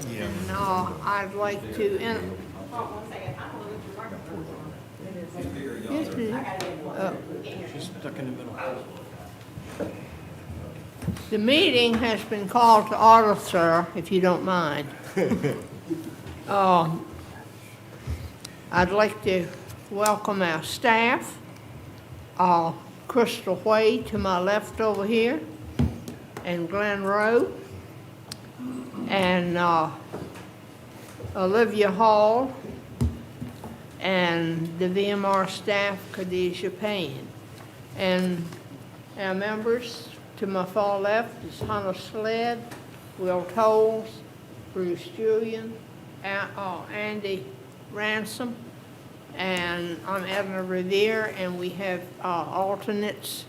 And I'd like to, She's stuck in the middle. the meeting has been called to order, sir, if you don't mind. I'd like to welcome our staff, Crystal Wade to my left over here, and Glenn Rowe, and Olivia Hall, and the VMR staff, Khadijah Payne. And our members to my far left is Hunter Sled, Will Tolles, Bruce Julian, Andy Ransom, and I'm Edna Revere, and we have alternates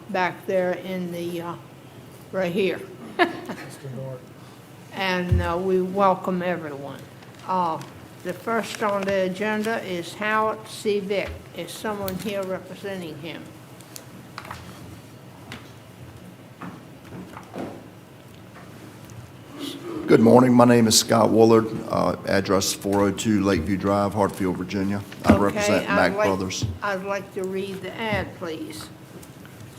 back there in the, right here. And we welcome everyone. The first on the agenda is Howard C. Vick. Is someone here representing him? Good morning. My name is Scott Woolard, address 402 Lakeview Drive, Hartfield, Virginia. I represent Mack Brothers. I'd like to read the ad, please.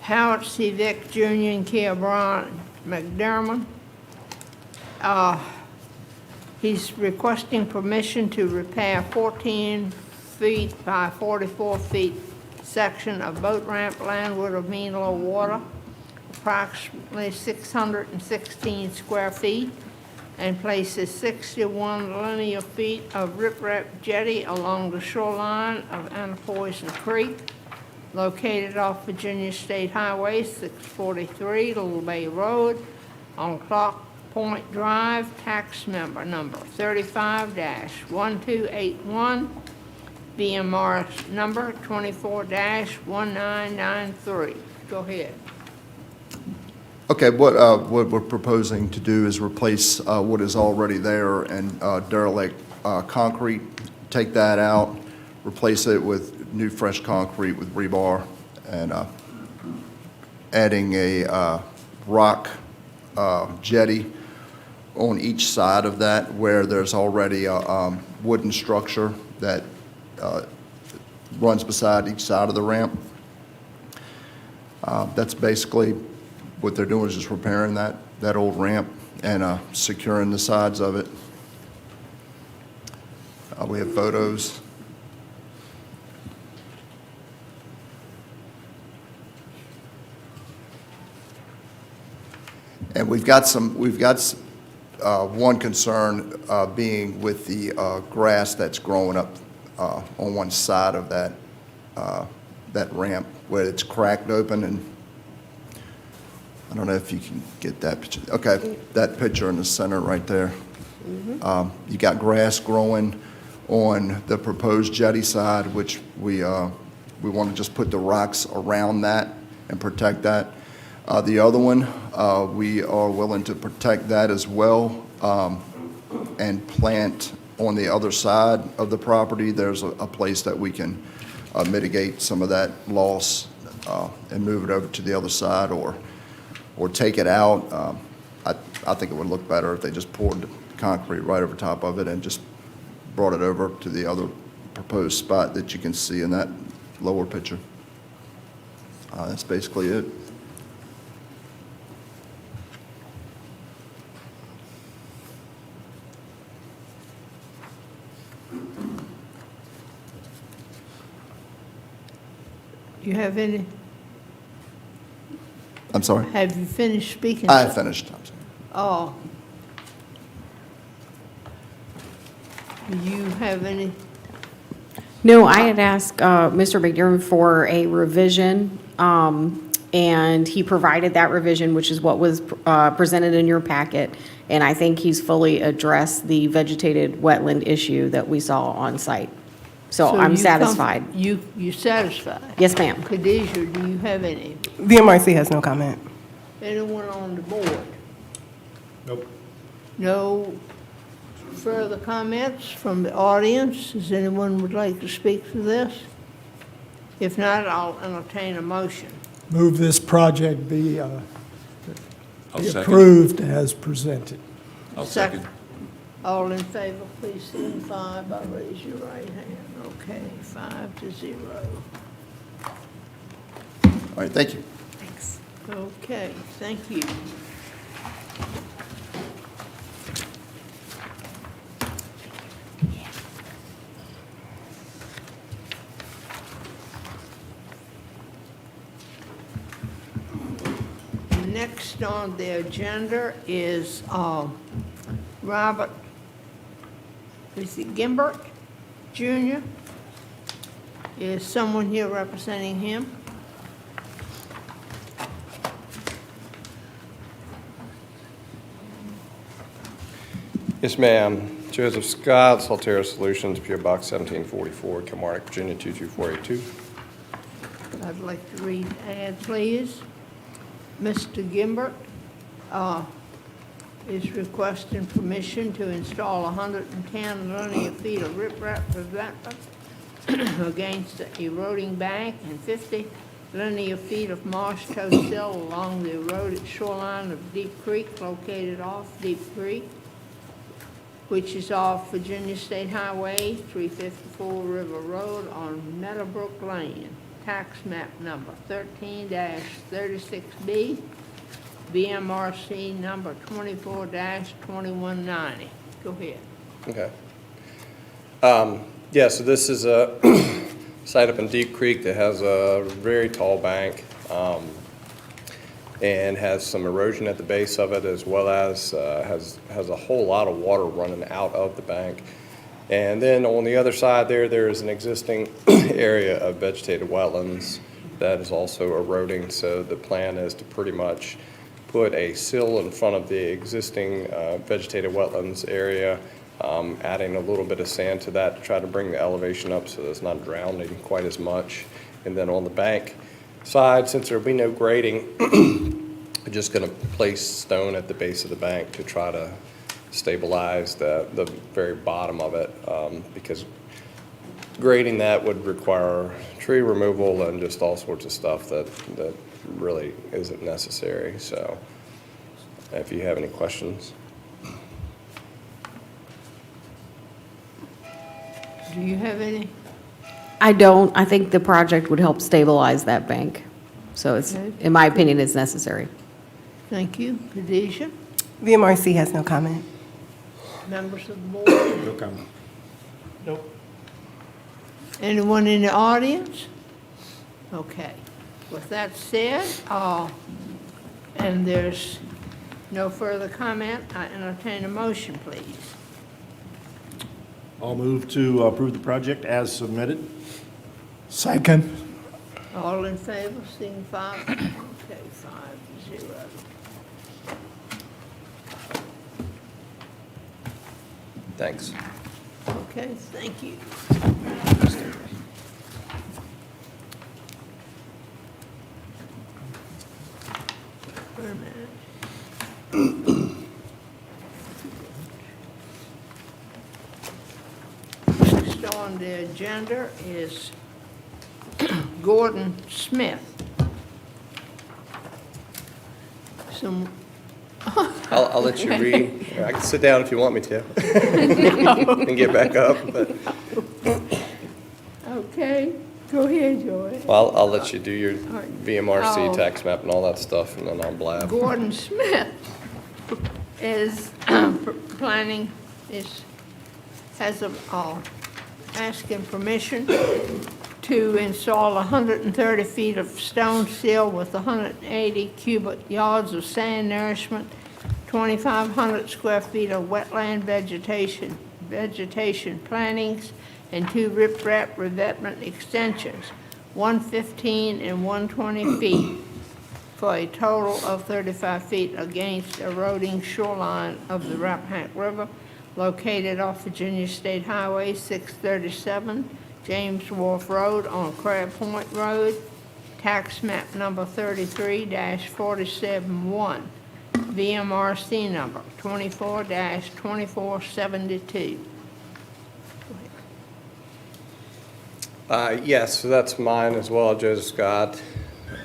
Howard C. Vick Jr. and Kia Brian McDermott. He's requesting permission to repair 14 feet by 44 feet section of boat ramp landward of mean low water, approximately 616 square feet, and places 61 linear feet of riprap jetty along the shoreline of Annapoison Creek, located off Virginia State Highway 643, Little Bay Road, on Clock Point Drive, tax number 35-1281, VMR number 24-1993. Go ahead. Okay, what we're proposing to do is replace what is already there and derelict concrete, take that out, replace it with new fresh concrete with rebar, and adding a rock jetty on each side of that where there's already a wooden structure that runs beside each side of the ramp. That's basically what they're doing, is just repairing that old ramp and securing the sides of it. We have photos. And we've got one concern being with the grass that's growing up on one side of that ramp where it's cracked open, and I don't know if you can get that picture. Okay, that picture in the center right there. You got grass growing on the proposed jetty side, which we want to just put the rocks around that and protect that. The other one, we are willing to protect that as well, and plant on the other side of the property. There's a place that we can mitigate some of that loss and move it over to the other side, or take it out. I think it would look better if they just poured the concrete right over top of it and just brought it over to the other proposed spot that you can see in that lower picture. That's basically it. Do you have any? I'm sorry? Have you finished speaking? I have finished. I'm sorry. Oh. Do you have any? No, I had asked Mr. McDermott for a revision, and he provided that revision, which is what was presented in your packet, and I think he's fully addressed the vegetated wetland issue that we saw on site. So I'm satisfied. You satisfied? Yes, ma'am. Khadijah, do you have any? The MRC has no comment. Anyone on the board? Nope. No further comments from the audience? Does anyone would like to speak to this? If not, I'll entertain a motion. Move this project be I'll second. approved as presented. I'll second. All in favor, please signify by raising your right hand. Okay, 5-0. All right, thank you. Thanks. Okay, thank you. Next on the agenda is Robert, is it Gimbert Jr.? Is someone here representing him? Yes, ma'am. Joseph Scott, Salterra Solutions, P.O. Box 1744, Kilmarnock, Virginia 22482. I'd like to read the ad, please. Mr. Gimbert is requesting permission to install 110 linear feet of riprap revetment against the eroding bank and 50 linear feet of marsh toe sill along the eroded shoreline of Deep Creek located off Deep Creek, which is off Virginia State Highway 354 River Road on Meadowbrook Lane, tax map number 13-36B, BMRC number 24-2190. Go ahead. Okay. Yeah, so this is a site up in Deep Creek that has a very tall bank and has some erosion at the base of it, as well as has a whole lot of water running out of the bank. And then on the other side there is an existing area of vegetated wetlands that is also eroding. So the plan is to pretty much put a sill in front of the existing vegetated wetlands area, adding a little bit of sand to that to try to bring the elevation up so that it's not drowning quite as much. And then on the bank side, since there'll be no grading, we're just going to place stone at the base of the bank to try to stabilize the very bottom of it, because grading that would require tree removal and just all sorts of stuff that really isn't necessary. So if you have any questions. Do you have any? I don't. I think the project would help stabilize that bank. So it's, Okay. in my opinion, it's necessary. Thank you. Khadijah? VMRC has no comment. Members of the board? No comment. Nope. Anyone in the audience? Okay. With that said, and there's no further comment, I entertain a motion, please. I'll move to approve the project as submitted. Second. All in favor, signify. Okay, 5-0. Thanks. Okay, thank you. Wait a minute. Next on the agenda is Gordon Smith. Some, I'll let you read. I can sit down if you want me to. And get back up, but okay, go ahead, Joy. well, I'll let you do your right. VMRC Oh. tax map and all that stuff, and then I'll blab. Gordon Smith is planning, asking permission to install 130 feet of stone sill with 180 cubic yards of sand nourishment, 2,500 square feet of wetland vegetation plantings, and 2 riprap revetment extensions, 115 and 120 feet, for a total of 35 feet against eroding shoreline of the Rappahannock River, located off Virginia State Highway 637, James Wharf Road on Crab Point Road, tax map number 33-471, VMRC number 24-2472. Yes, so that's mine as well, Joseph Scott.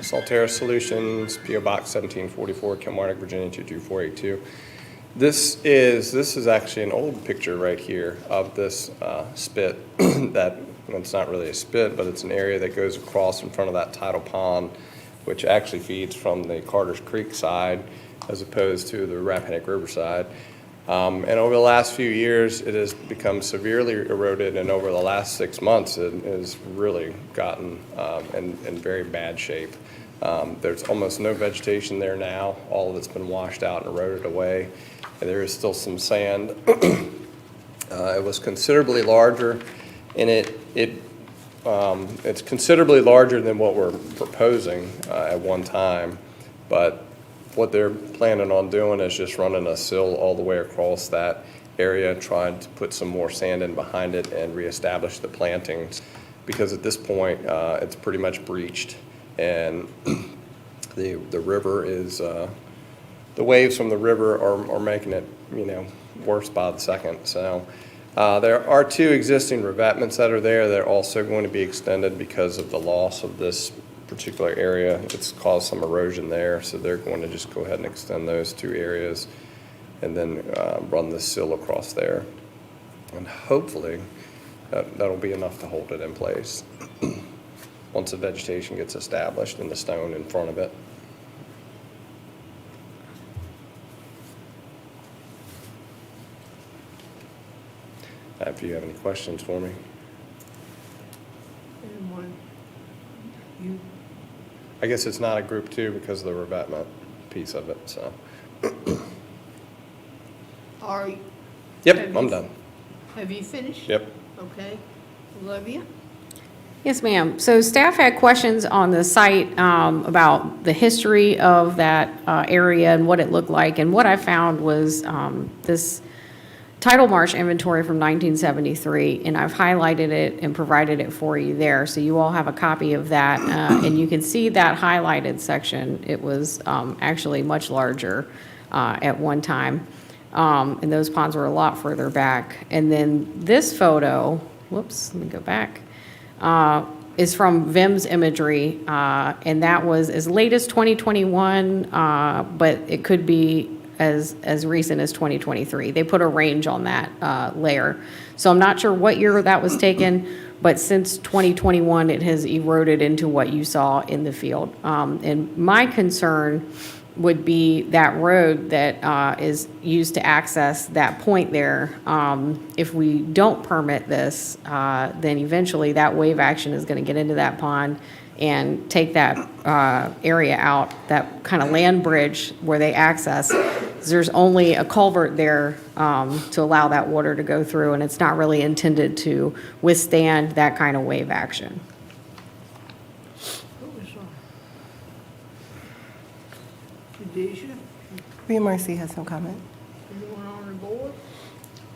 Salterra Solutions, P.O. Box 1744, Kilmarnock, Virginia 22482. This is actually an old picture right here of this spit that, well, it's not really a spit, but it's an area that goes across in front of that tidal pond, which actually feeds from the Carter's Creek side as opposed to the Rappahannock River side. And over the last few years, it has become severely eroded, and over the last 6 months, it has really gotten in very bad shape. There's almost no vegetation there now. All of it's been washed out and eroded away. And there is still some sand. It was considerably larger, and it's considerably larger than what we're proposing at one time. But what they're planning on doing is just running a sill all the way across that area, trying to put some more sand in behind it and reestablish the plantings. Because at this point, it's pretty much breached, and the river is, the waves from the river are making it, worse by the second. So there are 2 existing revetments that are there. They're also going to be extended because of the loss of this particular area. It's caused some erosion there, so they're going to just go ahead and extend those 2 areas and then run the sill across there. And hopefully that'll be enough to hold it in place once the vegetation gets established and the stone in front of it. If you have any questions for me. Anyone? You? I guess it's not a group 2 because of the revetment piece of it, so. Are, Yep, Have I'm you- done. have you finished? Yep. Okay. Olivia? Yes, ma'am. So staff had questions on the site about the history of that area and what it looked like. And what I found was this tidal marsh inventory from 1973, and I've highlighted it and provided it for you there. So you all have a copy of that. And you can see that highlighted section. It was actually much larger at one time. And those ponds were a lot further back. And then this photo, whoops, let me go back. Is from VIM's imagery, and that was as late as 2021, but it could be as recent as 2023. They put a range on that layer. So I'm not sure what year that was taken, but since 2021, it has eroded into what you saw in the field. And my concern would be that road that is used to access that point there. If we don't permit this, then eventually that wave action is going to get into that pond and take that area out, that kind of land bridge where they access. There's only a culvert there to allow that water to go through, and it's not really intended to withstand that kind of wave action. What was Khadijah? BMRC has no comment. Anyone on the board?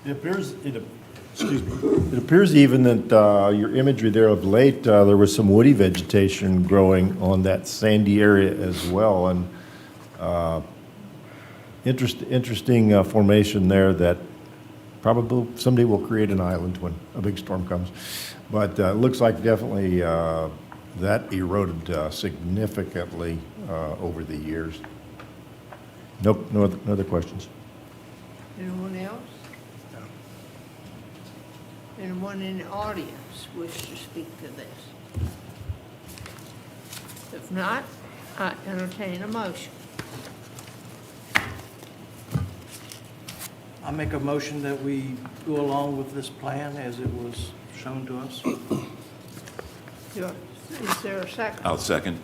It appears, excuse me, it appears even that your imagery there of late, there was some woody vegetation growing on that sandy area as well, and interesting formation there that probably someday will create an island when a big storm comes. But it looks like definitely that eroded significantly over the years. Nope, no other questions. Anyone else? Anyone in the audience wish to speak to this? If not, I entertain a motion. I make a motion that we go along with this plan as it was shown to us. Is there a second? I'll second.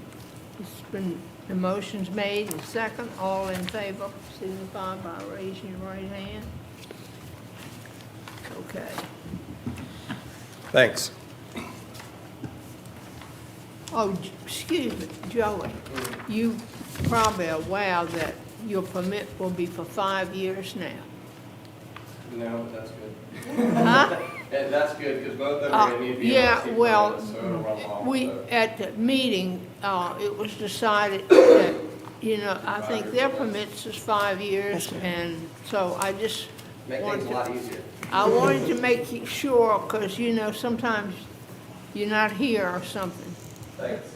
It's been, the motion's made and second. All in favor, signify by raising your right hand. Okay. Thanks. Oh, excuse me, Joey, you probably are aware that your permit will be for 5 years now. No, that's good. Huh? That's good, because both of them are going to need to be Yeah, on the well, permits, so it'll run along we, with it. at the meeting, it was decided that, I think their permits is 5 years, and so I just Make wanted things a lot easier. I wanted to make sure, because, sometimes you're not here or something. Thanks.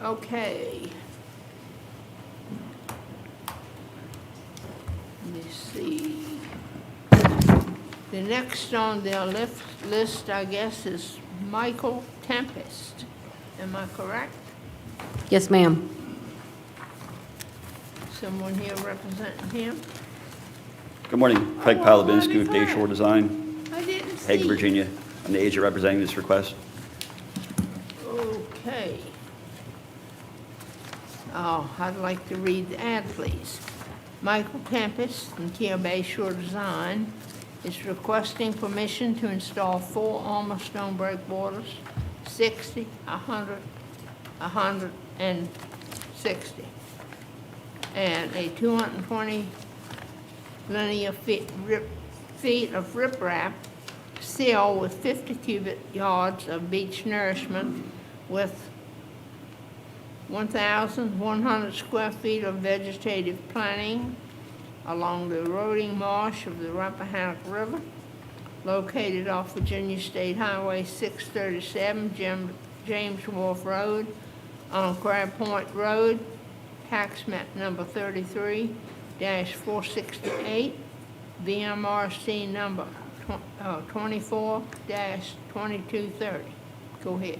Okay. me see. The next on the list, I guess, is Michael Tempest. Am I correct? Yes, ma'am. Someone here representing him? Good morning, Craig Oh, Palabinsky with mighty Bayshore fine. Design, I didn't see. Hague, Virginia. I'm the agent representing this request. Okay. Oh, I'd like to read the ad, please. Michael Tempest from Bayshore Design is requesting permission to install 4 armor stone breakwaters, 60, 100, 160, and a 220 linear feet of riprap seal with 50 cubic yards of beach nourishment with 1,100 square feet of vegetative planting along the eroding marsh of the Rappahannock River, located off Virginia State Highway 637, James Wharf Road, on Crab Point Road, tax map number 33-468, VMRC number 24-2230. Go ahead.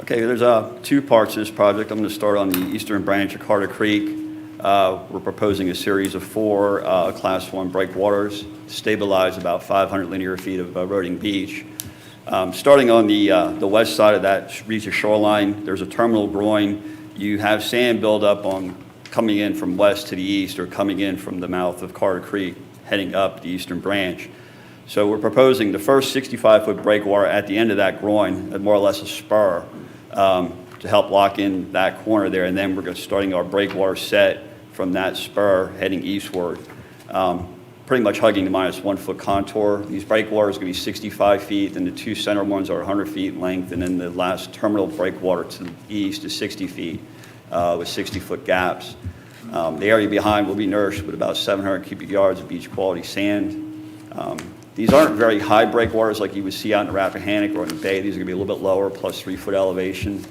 Okay, there's 2 parts to this project. I'm going to start on the eastern branch of Carter Creek. We're proposing a series of 4 Class 1 breakwaters to stabilize about 500 linear feet of eroding beach. Starting on the west side of that reach of shoreline, there's a terminal groin. You have sand buildup on coming in from west to the east or coming in from the mouth of Carter Creek, heading up the eastern branch. So we're proposing the first 65-foot breakwater at the end of that groin, more or less a spur, to help lock in that corner there. And then we're starting our breakwater set from that spur heading eastward, pretty much hugging the -1 foot contour. These breakwaters are going to be 65 feet, and the 2 center ones are 100 feet in length, and then the last terminal breakwater to the east is 60 feet with 60-foot gaps. The area behind will be nourished with about 700 cubic yards of beach quality sand. These aren't very high breakwaters like you would see out in the Rappahannock or in the bay. These are going to be a little bit lower, plus 3-foot elevation.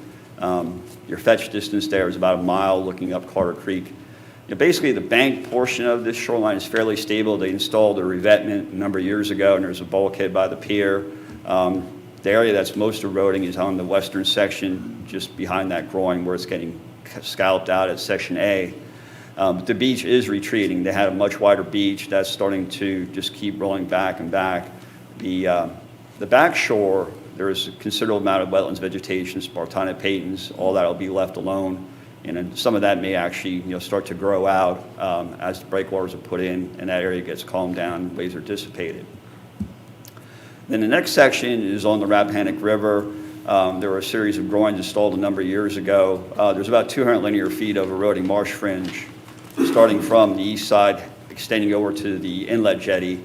Your fetch distance there is about a mile looking up Carter Creek. Basically, the bank portion of this shoreline is fairly stable. They installed a revetment a number of years ago, and there's a bulkhead by the pier. The area that's most eroding is on the western section, just behind that groin where it's getting scalloped out at Section A. But the beach is retreating. They had a much wider beach. That's starting to just keep rolling back and back. The back shore, there is a considerable amount of wetlands vegetation, Spartina patens. All that will be left alone. And then some of that may actually start to grow out as the breakwaters are put in and that area gets calmed down, waves are dissipated. Then the next section is on the Rappahannock River. There were a series of groins installed a number of years ago. There's about 200 linear feet of eroding marsh fringe, starting from the east side, extending over to the inlet jetty.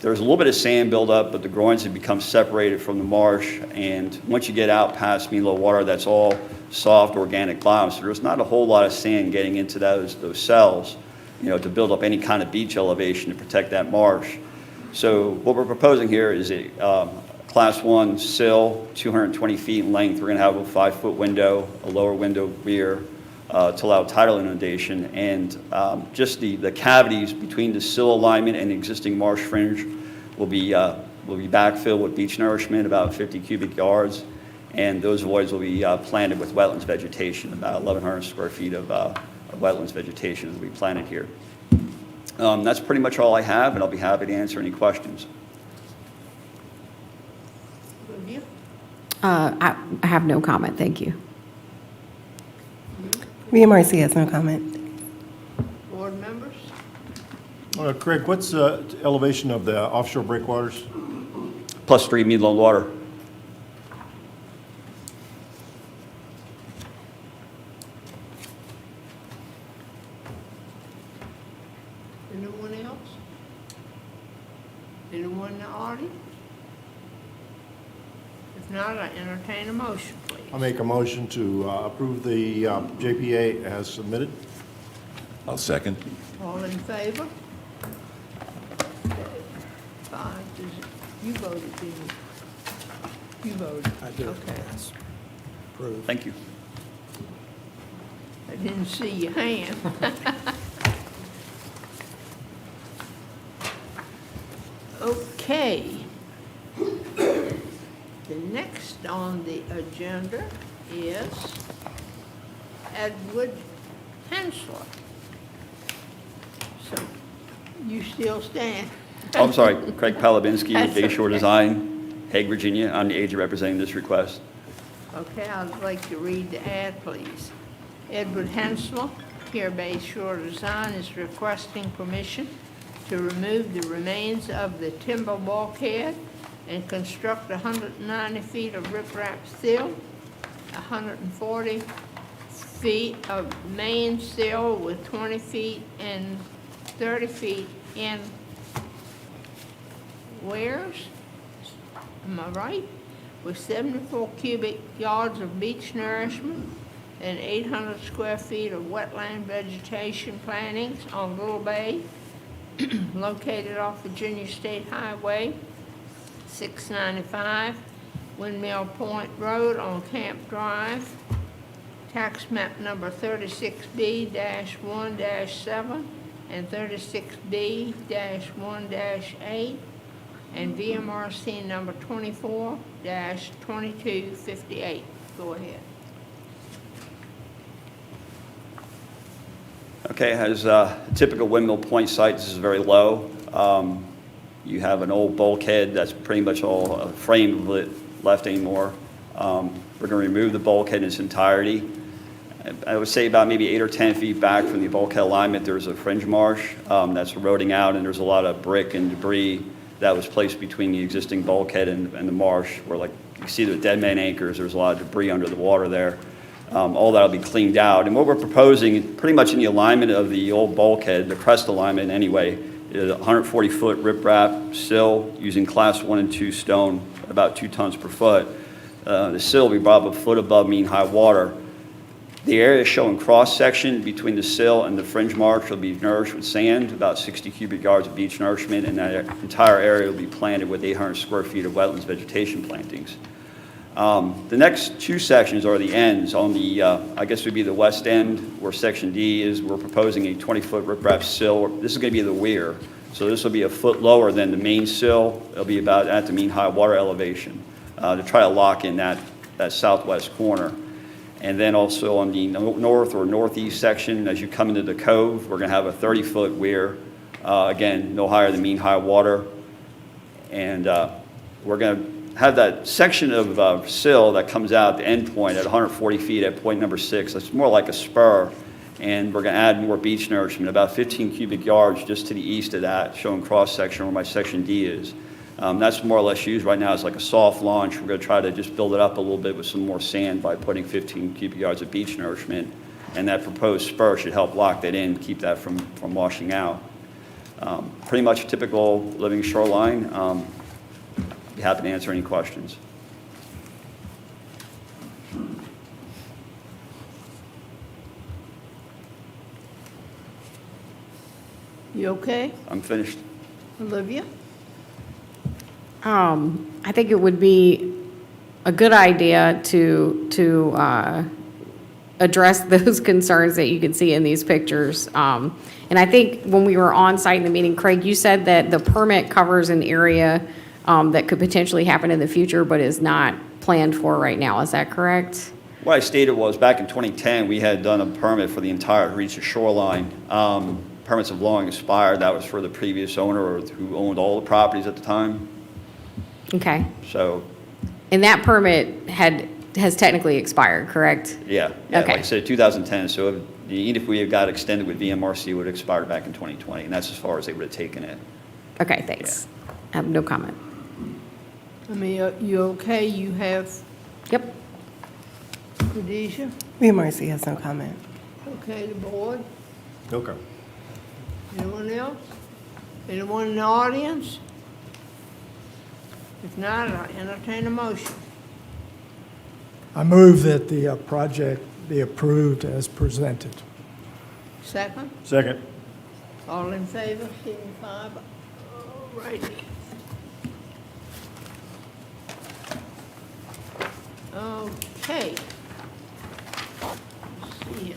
There's a little bit of sand buildup, but the groins have become separated from the marsh. And once you get out past mean low water, that's all soft organic bottom. So there's not a whole lot of sand getting into those cells, to build up any kind of beach elevation to protect that marsh. So what we're proposing here is a Class 1 sill, 220 feet in length. We're going to have a 5-foot window, a lower window rear to allow tidal inundation. And just the cavities between the sill alignment and the existing marsh fringe will be backfilled with beach nourishment, about 50 cubic yards. And those voids will be planted with wetlands vegetation, about 1,100 square feet of wetlands vegetation will be planted here. That's pretty much all I have, and I'll be happy to answer any questions. Review. I have no comment, thank you. VMRC has no comment. Board members? Craig, what's the elevation of the offshore breakwaters? +3 mean low water. Anyone else? Anyone in the audience? If not, I entertain a motion, please. I'll make a motion to approve the JPA as submitted. I'll second. All in favor? Okay. 5 to 0. You voted, didn't you? You voted. I do. Okay. Yes. Approved. Thank you. I didn't see your hand. Okay. The next on the agenda is Edward Hensler. So, you still stand? Oh, I'm sorry, Craig Palabinski That's with Bayshore okay. Design, Hague, Virginia. I'm the agent representing this request. Okay, I'd like to read the ad, please. Edward Hensler, here Bayshore Design, is requesting permission to remove the remains of the timber bulkhead and construct 190 feet of riprap sill, 140 feet of main sill with 20 feet and 30 feet in weirs. Am I right? With 74 cubic yards of beach nourishment and 800 square feet of wetland vegetation plantings on Little Bay, located off Virginia State Highway 695, Windmill Point Road on Camp Drive, tax map number 36B-1-7 and 36B-1-8, and VMRC number 24-2258. Go ahead. Okay, as a typical Windmill Point site, this is very low. You have an old bulkhead that's pretty much all frame left anymore. We're going to remove the bulkhead in its entirety. I would say about maybe 8 or 10 feet back from the bulkhead alignment, there's a fringe marsh that's eroding out, and there's a lot of brick and debris that was placed between the existing bulkhead and the marsh, where, like, you see the dead man anchors, there's a lot of debris under the water there. All that will be cleaned out. And what we're proposing, pretty much in the alignment of the old bulkhead, the crest alignment anyway, is a 140-foot riprap sill using class 1 and 2 stone, about 2 tons per foot. The sill will be brought up a foot above mean high water. The area showing cross-section between the sill and the fringe marsh will be nourished with sand, about 60 cubic yards of beach nourishment, and that entire area will be planted with 800 square feet of wetlands vegetation plantings. The next 2 sections are the ends. On the, I guess would be the west end, where section D is, we're proposing a 20-foot riprap sill. This is going to be the weir. So this will be a foot lower than the main sill. It'll be about at the mean high water elevation to try to lock in that southwest corner. And then also on the north or northeast section, as you come into the cove, we're going to have a 30-foot weir. Again, no higher than mean high water. And we're going to have that section of sill that comes out at the end point at 140 feet at point number 6. That's more like a spur. And we're going to add more beach nourishment, about 15 cubic yards just to the east of that, showing cross-section where my section D is. That's more or less used right now as like a soft launch. We're going to try to just build it up a little bit with some more sand by putting 15 cubic yards of beach nourishment. And that proposed spur should help lock that in, keep that from washing out. Pretty much typical living shoreline. Be happy to answer any questions. You okay, I'm finished. Olivia? I think it would be a good idea to address those concerns that you can see in these pictures. And I think when we were on site in the meeting, Craig, you said that the permit covers an area that could potentially happen in the future, but is not planned for right now. Is that correct? What I stated was back in 2010, we had done a permit for the entire reach of shoreline. Permits have long expired. That was for the previous owner or who owned all the properties at the time. Okay. So, And that permit has technically expired, correct? yeah, Okay. like I said, 2010. So even if we had got extended with VMRC, it would have expired back in 2020, and that's as far as they would have taken it. Okay, thanks. I have no comment. I mean, you okay? You have Yep. Khadijah? VMRC has no comment. Okay, the board? Okay. Anyone else? Anyone in the audience? If not, I entertain a motion. I move that the project be approved as presented. Second? Second. All in favor, signify by raising. Okay. Let's see here.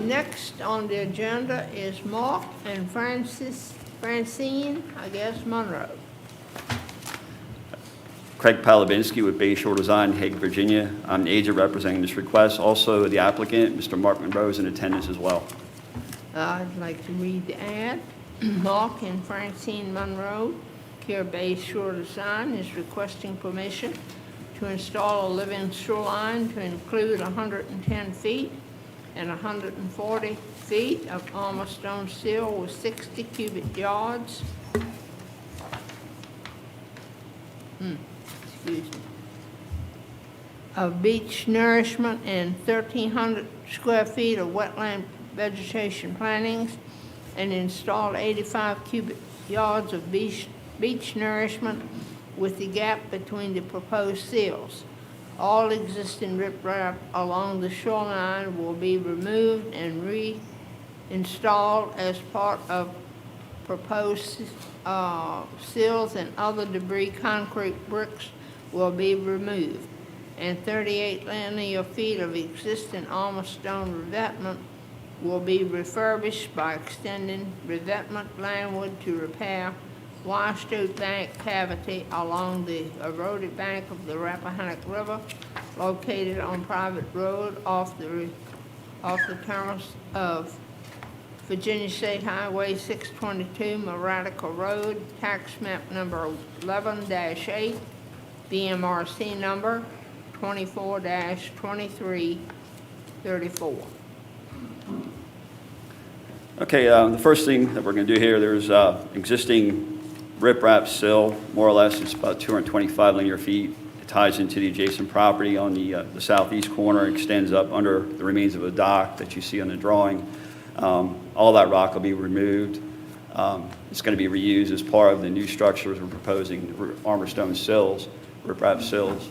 Next on the agenda is Mark and Francine, I guess, Monroe. Craig Palabinski with Bayshore Design, Hague, Virginia. I'm the agent representing this request. Also, the applicant, Mr. Mark Monroe, is in attendance as well. I'd like to read the ad. Mark and Francine Monroe, Care Bay Shore Design, is requesting permission to install a living shoreline to include 110 feet and 140 feet of armor stone sill with 60 cubic yards. Excuse me. Of beach nourishment and 1,300 square feet of wetland vegetation plantings, and install 85 cubic yards of beach nourishment with the gap between the proposed sills. All existing riprap along the shoreline will be removed and reinstalled as part of proposed sills, and other debris. Concrete bricks will be removed, and 38 linear feet of existing armor stone revetment will be refurbished by extending revetment landward to repair washed-out bank cavity along the eroded bank of the Rappahannock River, located on private road off the terminus of Virginia State Highway 622, Maradica Road, tax map number 11-8, BMRC number 24-2334. Okay, the first thing that we're going to do here, there's existing riprap sill, more or less, it's about 225 linear feet. It ties into the adjacent property on the southeast corner, extends up under the remains of a dock that you see on the drawing. All that rock will be removed. It's going to be reused as part of the new structures we're proposing, armor stone sills, riprap sills.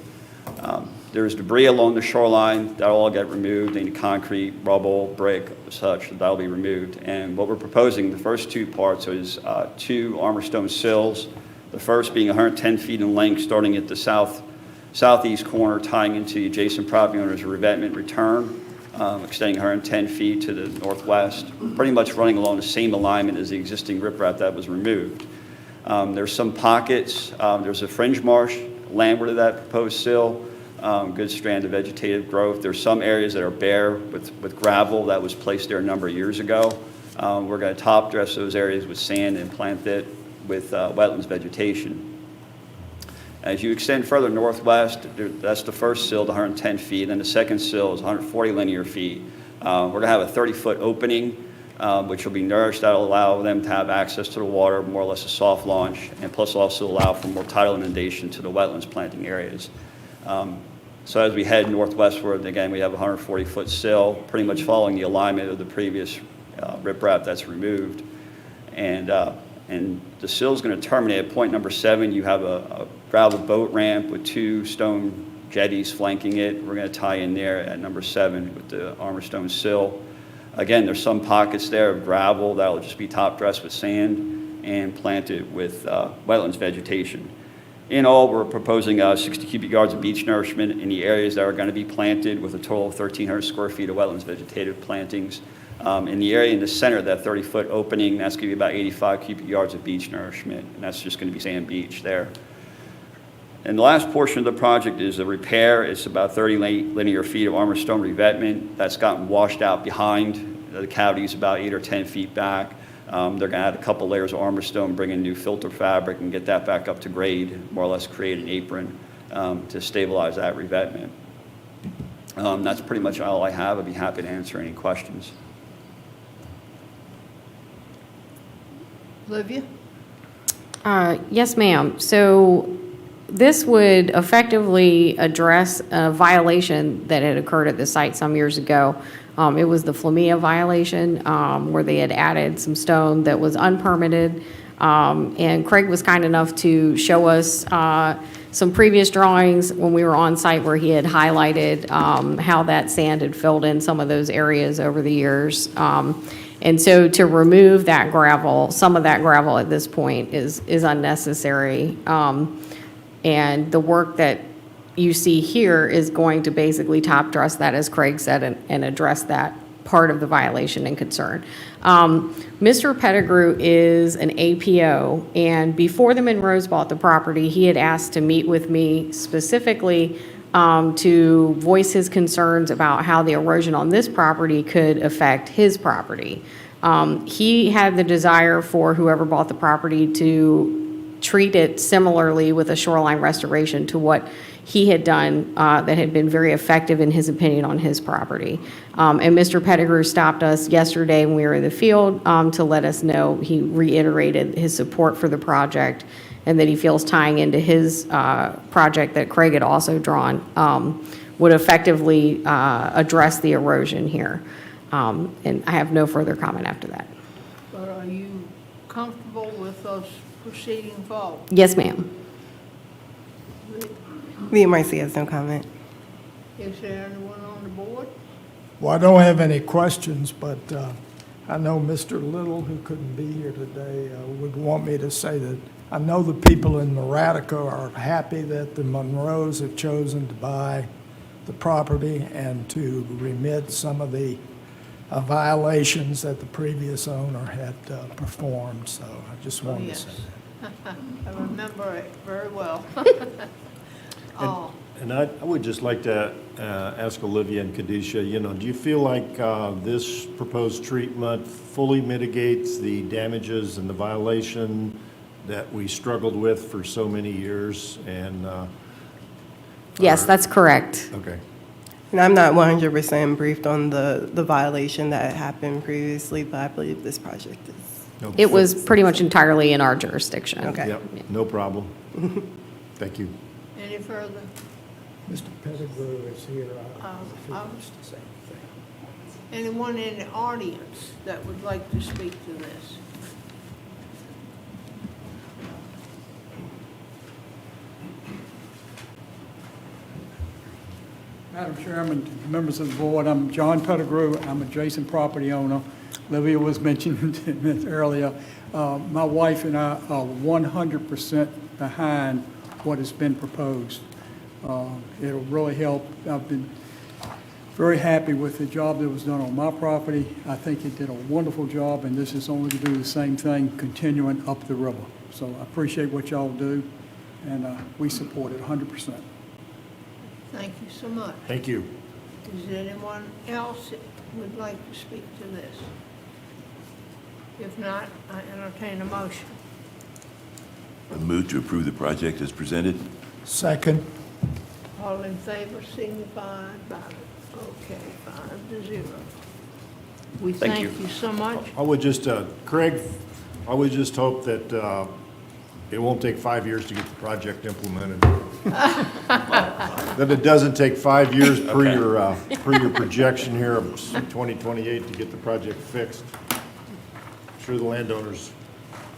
There's debris along the shoreline, that'll all get removed, any concrete, rubble, brick, such, that'll be removed. And what we're proposing, the first two parts is 2 armor stone sills, the first being 110 feet in length, starting at the southeast corner, tying into the adjacent property owner's revetment return, extending 110 feet to the northwest, pretty much running along the same alignment as the existing riprap that was removed. There's some pockets, there's a fringe marsh landward of that proposed sill, good strand of vegetative growth. There's some areas that are bare with gravel that was placed there a number of years ago. We're going to top dress those areas with sand and plant it with wetlands vegetation. As you extend further northwest, that's the first sill, the 110 feet, and the second sill is 140 linear feet. We're going to have a 30-foot opening, which will be nourished. That'll allow them to have access to the water, more or less a soft launch, and plus also allow for more tidal inundation to the wetlands planting areas. So as we head northwestward, again, we have a 140-foot sill, pretty much following the alignment of the previous riprap that's removed. And the sill is going to terminate at point number 7. You have a gravel boat ramp with 2 stone jetties flanking it. We're going to tie in there at number 7 with the armor stone sill. Again, there's some pockets there of gravel that will just be top dressed with sand and planted with wetlands vegetation. In all, we're proposing 60 cubic yards of beach nourishment in the areas that are going to be planted, with a total of 1,300 square feet of wetlands vegetative plantings. In the area in the center of that 30-foot opening, that's going to be about 85 cubic yards of beach nourishment, and that's just going to be sand beach there. And the last portion of the project is a repair. It's about 30 linear feet of armor stone revetment that's gotten washed out behind the cavities about 8 or 10 feet back. They're going to add a couple layers of armor stone, bring in new filter fabric, and get that back up to grade, more or less create an apron to stabilize that revetment. That's pretty much all I have. I'd be happy to answer any questions. Olivia? Yes, ma'am. So this would effectively address a violation that had occurred at the site some years ago. It was the Flamia violation, where they had added some stone that was unpermitted. And Craig was kind enough to show us some previous drawings when we were on site, where he had highlighted how that sand had filled in some of those areas over the years. And so to remove that gravel, some of that gravel at this point is unnecessary. And the work that you see here is going to basically top dress that, as Craig said, and address that part of the violation and concern. Mr. Pettigrew is an APO, and before the Monroes bought the property, he had asked to meet with me specifically to voice his concerns about how the erosion on this property could affect his property. He had the desire for whoever bought the property to treat it similarly with a shoreline restoration to what he had done that had been very effective in his opinion on his property. And Mr. Pettigrew stopped us yesterday when we were in the field to let us know he reiterated his support for the project and that he feels tying into his project that Craig had also drawn would effectively address the erosion here. And I have no further comment after that. But are you comfortable with us proceeding forward? Yes, ma'am. VMRC has no comment. Is there anyone on the board? Well, I don't have any questions, but I know Mr. Little, who couldn't be here today, would want me to say that I know the people in Maratico are happy that the Monroes have chosen to buy the property and to remit some of the violations that the previous owner had performed, so I just wanted to say Yes. that. I remember it very well. Oh, And I would just like to ask Olivia and Kadisha, do you feel like this proposed treatment fully mitigates the damages and the violation that we struggled with for so many years? And Yes, that's correct. okay, And I'm not 100% briefed on the violation that happened previously, but I believe this project is. no, It was pretty much entirely in our jurisdiction. Okay. Yep, no problem. Thank you. any further? Mr. Pettigrew is here. I Um, if he wants to say anything. Anyone in the audience that would like to speak to this? Madam Chairman, members of the board, I'm John Pettigrew. I'm adjacent property owner. Olivia was mentioned earlier. My wife and I are 100% behind what has been proposed. It'll really help. I've been very happy with the job that was done on my property. I think it did a wonderful job, and this is only to do the same thing, continuing up the river. So I appreciate what y'all do, and we support it 100%. Thank you so much. Thank you. Is there anyone else that would like to speak to this? If not, I entertain a motion. I move to approve the project as presented. Second. All in favor signify by, okay, 5-0. We Thank thank you so much. I would just, Craig, I would just hope that it won't take 5 years to get the project implemented. That it doesn't take 5 years per your projection here of 2028 to get the project fixed. I'm sure the landowners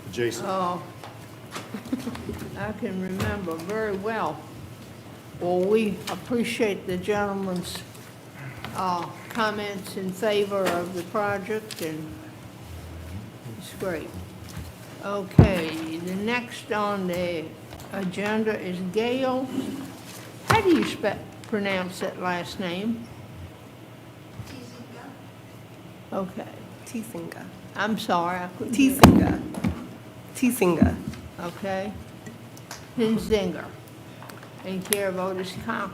adjacent. Oh, I can remember very well. Well, we appreciate the gentleman's comments in favor of the project, and it's great. Okay, the next on the agenda is Gail. How do you pronounce that last name? Okay, Tisinga. I'm sorry, I couldn't hear. Tisinga. Tisinga. Okay. Hinzinger, in care of Otis Conkle.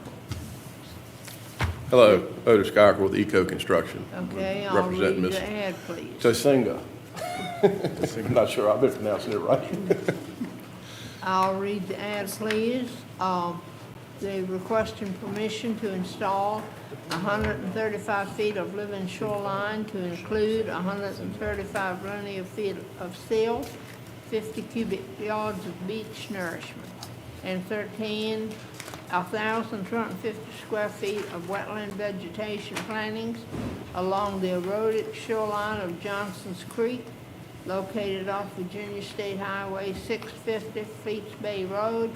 Hello, Otis Cocker with Eco Construction. Okay, I'll Represent read Ms. the ad, please. Tosinga. I'm not sure I've been pronouncing it right. I'll read the ad, please. They're requesting permission to install 135 feet of living shoreline to include 135 linear feet of silt, 50 cubic yards of beach nourishment, and 1,250 square feet of wetland vegetation plantings along the eroded shoreline of Johnson's Creek, located off Virginia State Highway 650, Fleets Bay Road,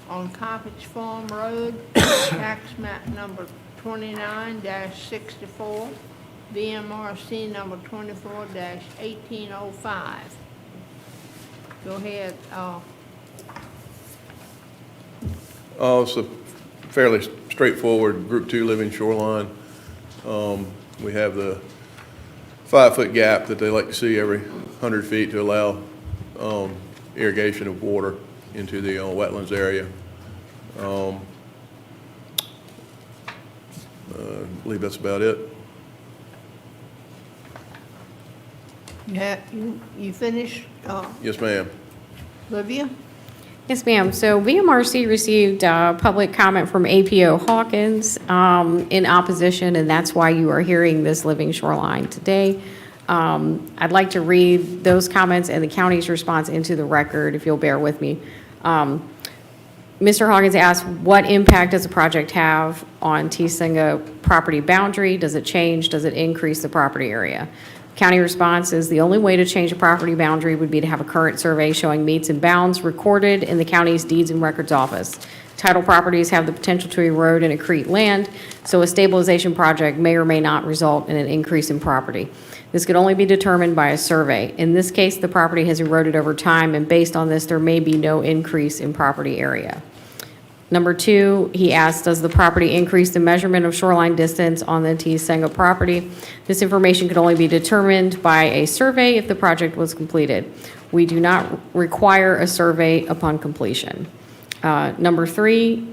on Cottage Farm Road, tax map number 29-64, VMRC number 24-1805. Go ahead. It's a fairly straightforward Group 2 living shoreline. We have the 5-foot gap that they like to see every 100 feet to allow irrigation of water into the wetlands area. I believe that's about it. You finished, Yes, ma'am. Olivia? Yes, ma'am. So VMRC received public comment from APO Hawkins in opposition, and that's why you are hearing this living shoreline today. I'd like to read those comments and the county's response into the record, if you'll bear with me. Mr. Hawkins asked, what impact does the project have on T-Singa property boundary? Does it change? Does it increase the property area? County response is the only way to change a property boundary would be to have a current survey showing meets and bounds recorded in the county's deeds and records office. Title properties have the potential to erode and accrete land, so a stabilization project may or may not result in an increase in property. This could only be determined by a survey. In this case, the property has eroded over time, and based on this, there may be no increase in property area. Number 2, he asked, does the property increase the measurement of shoreline distance on the T-Singa property? This information could only be determined by a survey if the project was completed. We do not require a survey upon completion. Number 3,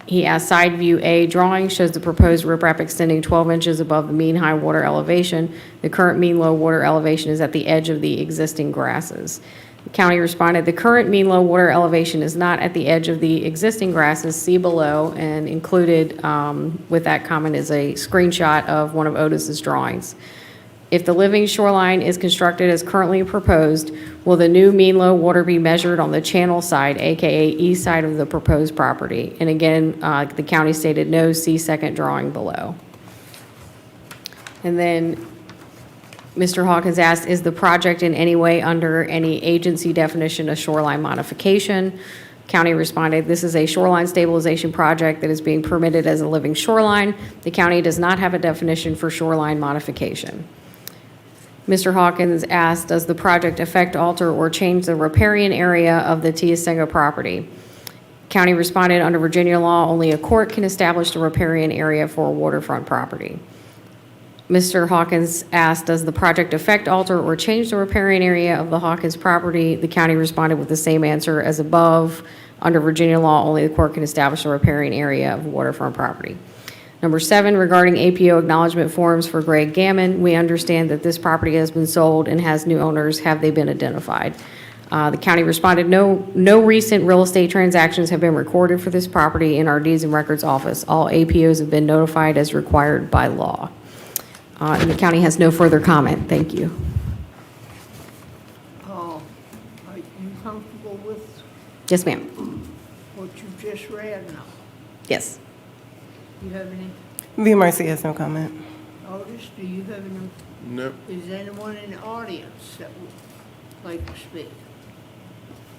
he asked, side view A drawing shows the proposed riprap extending 12 inches above the mean high water elevation. The current mean low water elevation is at the edge of the existing grasses. The county responded, the current mean low water elevation is not at the edge of the existing grasses, see below, and included with that comment is a screenshot of one of Otis's drawings. If the living shoreline is constructed as currently proposed, will the new mean low water be measured on the channel side, AKA east side of the proposed property? And again, the county stated no, see second drawing below. And then Mr. Hawkins asked, is the project in any way under any agency definition of shoreline modification? County responded, this is a shoreline stabilization project that is being permitted as a living shoreline. The county does not have a definition for shoreline modification. Mr. Hawkins asked, does the project affect, alter, or change the riparian area of the T-Singa property? County responded, under Virginia law, only a court can establish the riparian area for a waterfront property. Mr. Hawkins asked, does the project affect, alter, or change the riparian area of the Hawkins property? The county responded with the same answer as above. Under Virginia law, only the court can establish a riparian area of waterfront property. Number 7, regarding APO acknowledgement forms for Greg Gammon, we understand that this property has been sold and has new owners. Have they been identified? The county responded, no recent real estate transactions have been recorded for this property in our deeds and records office. All APOs have been notified as required by law. And the county has no further comment. Thank you. Are you comfortable with Yes, ma'am. what you just read now? Yes. Do you have any, VMRC has no comment. Otis, do you have any? Nope. Is anyone in the audience that would like to speak?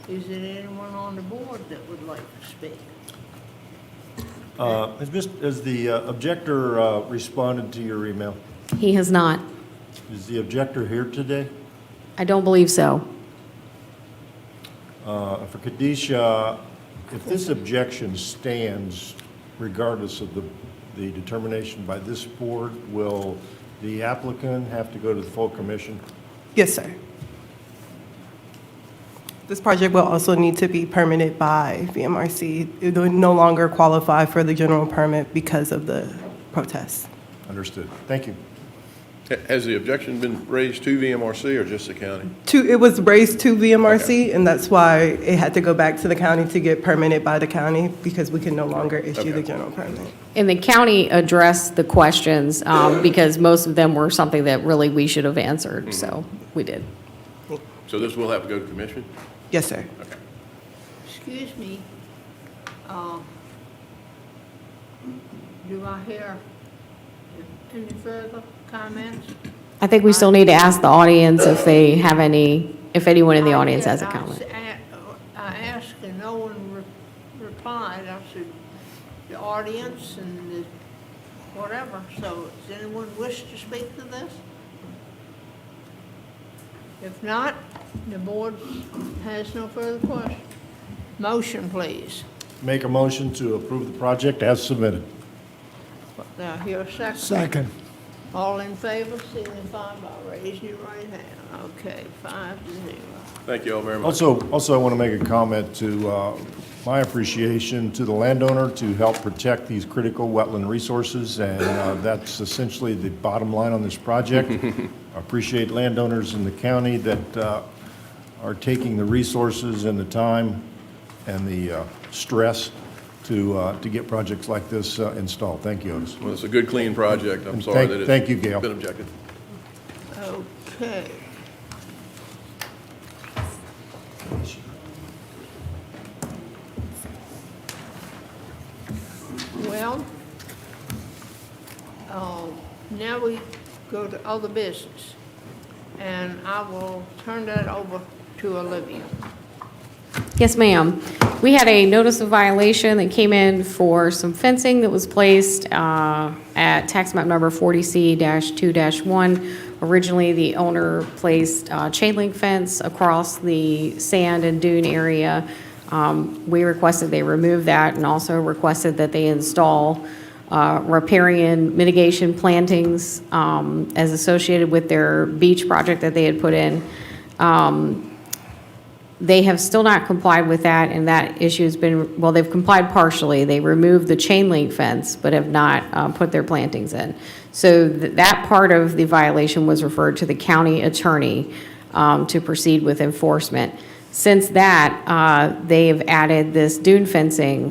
Is there anyone on the board that would like to speak? Has the objector responded to your email? He has not. Is the objector here today? I don't believe so. For Kadisha, if this objection stands, regardless of the determination by this board, will the applicant have to go to the full commission? Yes, sir. This project will also need to be permitted by VMRC. It will no longer qualify for the general permit because of the protests. Understood. Thank you. Has the objection been raised to VMRC or just the county? It was raised to VMRC, and that's why it had to go back to the county to get permitted by the county, because we can no longer issue the general permit. And the county addressed the questions because most of them were something that really we should have answered, so we did. So this will have to go to commission? Yes, sir. Okay. Excuse me, do I hear any further comments? I think we still need to ask the audience if they have any, if anyone in the audience has a I comment. asked and no one replied. I said, the audience and the whatever. So does anyone wish to speak to this? If not, the board has no further questions. Motion, please. Make a motion to approve the project as submitted. Now, here a second. Second. All in favor, signify by raising your right hand. Okay, 5-0. Thank you all very much. Also, I want to make a comment to my appreciation to the landowner to help protect these critical wetland resources, and that's essentially the bottom line on this project. I appreciate landowners in the county that are taking the resources and the time and the stress to get projects like this installed. Thank you, Otis. Well, it's a good, clean project. I'm And sorry that thank you, Gail. it's been objected. Okay. Well, now we go to other business, and I will turn that over to Olivia. Yes, ma'am. We had a notice of violation that came in for some fencing that was placed at tax map number 40C-2-1. Originally, the owner placed chain link fence across the sand and dune area. We requested they remove that and also requested that they install riparian mitigation plantings as associated with their beach project that they had put in. They have still not complied with that, and that issue has been, well, they've complied partially. They removed the chain link fence, but have not put their plantings in. So that part of the violation was referred to the county attorney to proceed with enforcement. Since that, they have added this dune fencing,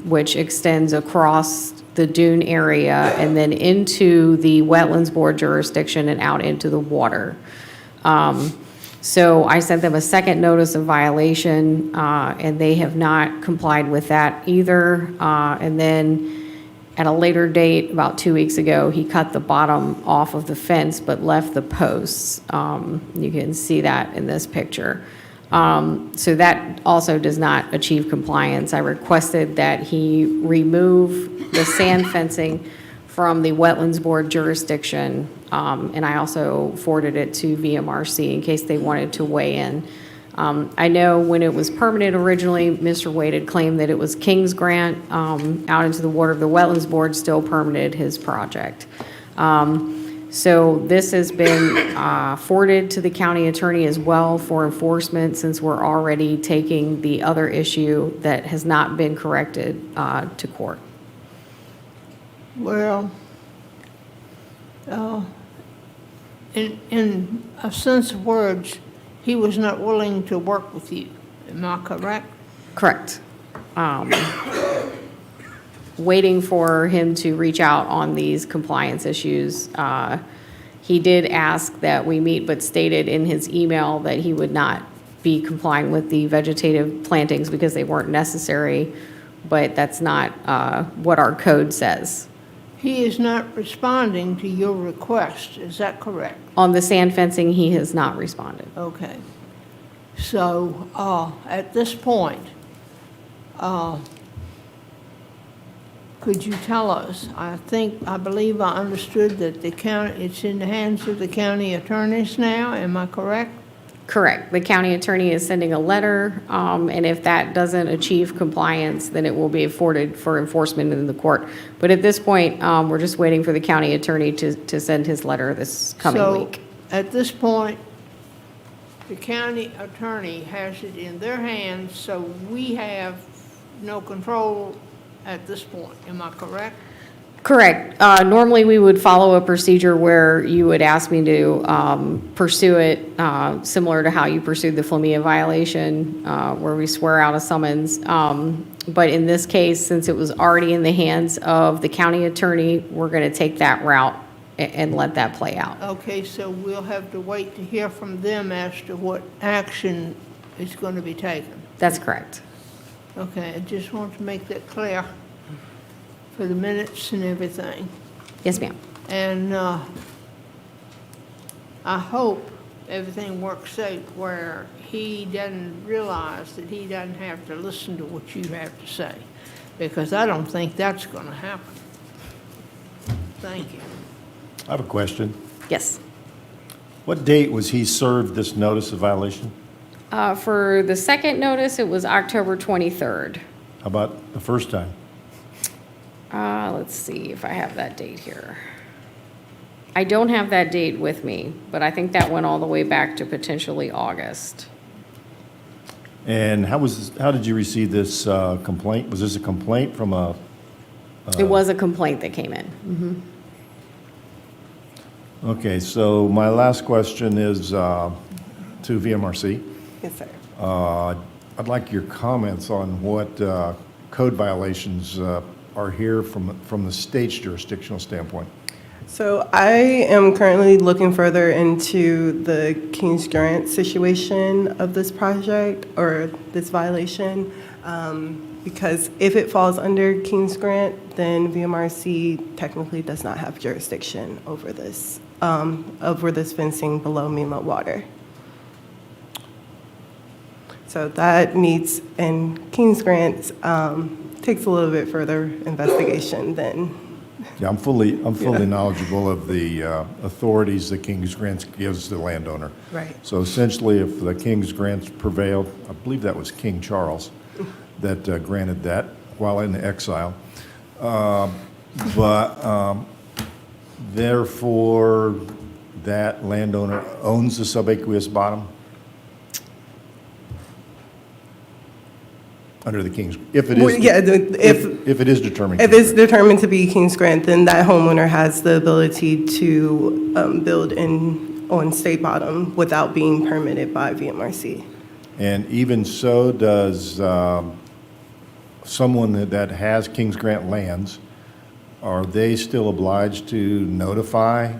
which extends across the dune area and then into the Wetlands Board jurisdiction and out into the water. So I sent them a second notice of violation, and they have not complied with that either. And then at a later date, about 2 weeks ago, he cut the bottom off of the fence but left the posts. You can see that in this picture. So that also does not achieve compliance. I requested that he remove the sand fencing from the Wetlands Board jurisdiction, and I also forwarded it to VMRC in case they wanted to weigh in. I know when it was permitted originally, Mr. Wade had claimed that it was King's Grant out into the water. The Wetlands Board still permitted his project. So this has been forwarded to the county attorney as well for enforcement, since we're already taking the other issue that has not been corrected to court. Well, in a sense of words, he was not willing to work with you. Am I correct? Correct. Waiting for him to reach out on these compliance issues. He did ask that we meet, but stated in his email that he would not be complying with the vegetative plantings because they weren't necessary, but that's not what our code says. He is not responding to your request, is that correct? On the sand fencing, he has not responded. Okay. So, at this point, could you tell us, I believe I understood that the county, it's in the hands of the county attorneys now, am I correct? Correct. The county attorney is sending a letter, and if that doesn't achieve compliance, then it will be forwarded for enforcement in the court. But at this point, we're just waiting for the county attorney to send his letter this coming week. So, at this point, the county attorney has it in their hands, so we have no control at this point, am I correct? Correct. Normally, we would follow a procedure where you would ask me to pursue it similar to how you pursued the Flaminio violation, where we swear out a summons. But in this case, since it was already in the hands of the county attorney, we're going to take that route and let that play out. Okay, so we'll have to wait to hear from them as to what action is going to be taken. That's correct. Okay, I just want to make that clear for the minutes and everything. Yes, ma'am. And I hope everything works out where he doesn't realize that he doesn't have to listen to what you have to say, because I don't think that's going to happen. Thank you. I have a question. Yes. What date was he served this notice of violation? For the second notice, it was October 23rd. How about the first time? Let's see if I have that date here. I don't have that date with me, but I think that went all the way back to potentially August. And how did you receive this complaint? Was this a complaint from a? It was a complaint that came in. Okay, so my last question is to VMRC. Yes, sir. I'd like your comments on what code violations are here from the state's jurisdictional standpoint. So I am currently looking further into the King's Grant situation of this project or this violation. Because if it falls under King's Grant, then VMRC technically does not have jurisdiction over this fencing below mean low water. So that needs, and King's Grant takes a little bit further investigation than. Yeah, I'm fully knowledgeable of the authorities that King's Grants gives the landowner. Right. So essentially, if the King's Grants prevailed, I believe that was King Charles that granted that while in exile. Therefore, that landowner owns the subaqueous bottom under the King's, if it is, Well, yeah, if it is determined. If it's determined to be King's Grant, then that homeowner has the ability to build on state bottom without being permitted by VMRC. And even so, does someone that has King's Grant lands, are they still obliged to notify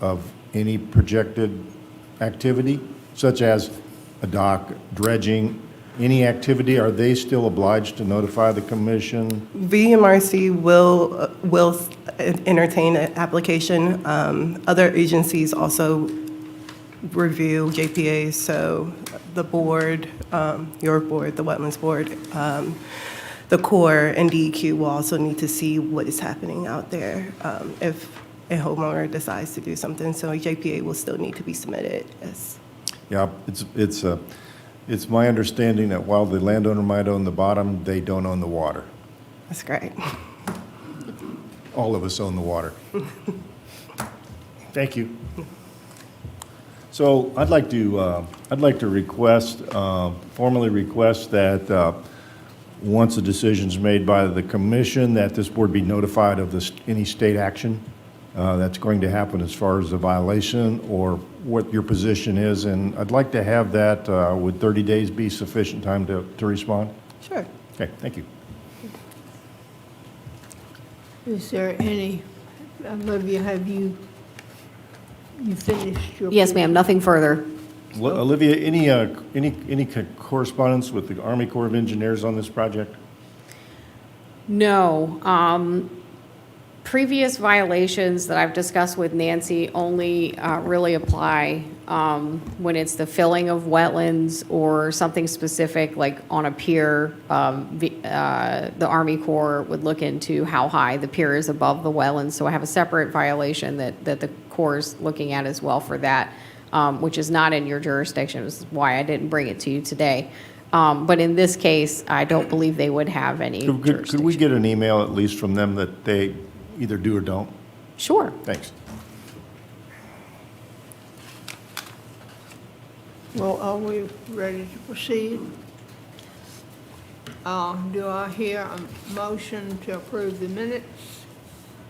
of any projected activity, such as a dock, dredging, any activity? Are they still obliged to notify the commission? VMRC will entertain an application. Other agencies also review JPA, so the board, your board, the Wetlands Board, the Corps, and DEQ will also need to see what is happening out there if a homeowner decides to do something. So JPA will still need to be submitted. Yes. Yeah, it's my understanding that while the landowner might own the bottom, they don't own the water. That's great. All of us own the water. Thank you. So I'd like to request, formally request that once a decision's made by the commission, that this board be notified of any state action that's going to happen as far as the violation or what your position is. And I'd like to have that, would 30 days be sufficient time to respond? Sure. Okay, thank you. Is there any, Olivia, have you finished your? Yes, ma'am, nothing further. Olivia, any correspondence with the Army Corps of Engineers on this project? No. Previous violations that I've discussed with Nancy only really apply when it's the filling of wetlands or something specific, like on a pier. The Army Corps would look into how high the pier is above the wetlands. So I have a separate violation that the Corps is looking at as well for that, which is not in your jurisdiction, which is why I didn't bring it to you today. But in this case, I don't believe they would have any jurisdiction. Could we get an email at least from them that they either do or don't? Sure. Thanks. Well, are we ready to proceed? Do I hear a motion to approve the minutes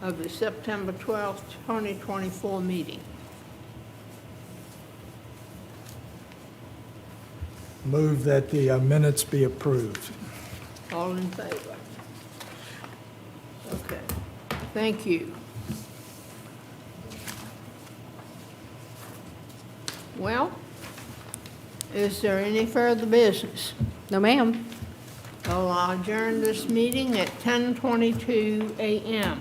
of the September 12th, 2024 meeting? Move that the minutes be approved. All in favor? Okay, thank you. Well, is there any further business? No, ma'am. Well, I'll adjourn this meeting at 10:22 a.m.